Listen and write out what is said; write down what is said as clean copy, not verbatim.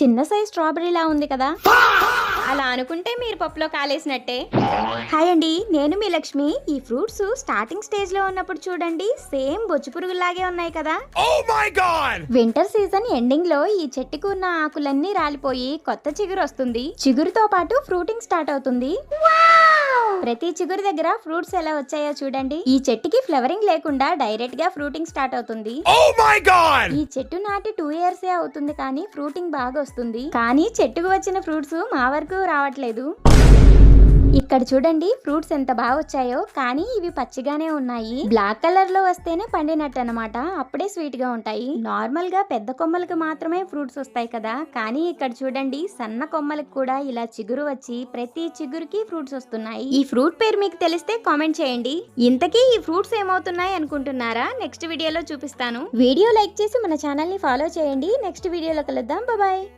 చిన్న సైజ్ స్ట్రాబెర్రీలా ఉంది కదా. అలా అనుకుంటే మీరు పప్పులో కాలేసినట్టే. హాయ్ అండి, నేను మీ లక్ష్మి. ఈ ఫ్రూట్స్ స్టార్టింగ్ స్టేజ్ లో ఉన్నప్పుడు చూడండి సేమ్ బొచ్చు పురుగులాగే ఉన్నాయి కదా. వింటర్ సీజన్ ఎండింగ్ లో ఈ చెట్టుకు ఉన్న ఆకులన్నీ రాలిపోయి కొత్త చిగురు వస్తుంది. చిగురుతో పాటు ఫ్రూటింగ్ స్టార్ట్ అవుతుంది. ప్రతి చిగురు దగ్గర ఫ్రూట్స్ ఎలా వచ్చాయో చూడండి. ఈ చెట్టుకి ఫ్లవరింగ్ లేకుండా డైరెక్ట్ గా ఫ్రూటింగ్ స్టార్ట్ అవుతుంది. ఈ చెట్టు నాటి 2 years అవుతుంది కానీ ఫ్రూటింగ్ బాగా వస్తుంది. కానీ చెట్టుకు వచ్చిన ఫ్రూట్స్ మా వరకు రావట్లేదు. ఇక్కడ చూడండి ఫ్రూట్స్ ఎంత బాగా వచ్చాయో, కానీ ఇవి పచ్చిగానే ఉన్నాయి. బ్లాక్ కలర్ లో వస్తేనే పండినట్టు అన్నమాట. అప్పుడే స్వీట్ గా ఉంటాయి. నార్మల్ గా పెద్ద కొమ్మలకు మాత్రమే ఫ్రూట్స్ వస్తాయి కదా, కానీ ఇక్కడ చూడండి సన్న కొమ్మలకు కూడా ఇలా చిగురు వచ్చి ప్రతి చిగురుకి ఫ్రూట్స్ వస్తున్నాయి. ఈ ఫ్రూట్ పేరు మీకు తెలిస్తే కామెంట్ చేయండి. ఇంతకీ ఈ ఫ్రూట్స్ ఏమవుతున్నాయి అనుకుంటున్నారా? నెక్స్ట్ వీడియోలో చూపిస్తాను. వీడియో లైక్ చేసి మన ఛానల్ ని ఫాలో చేయండి. నెక్స్ట్ వీడియోలో కలుద్దాం. బాయ్.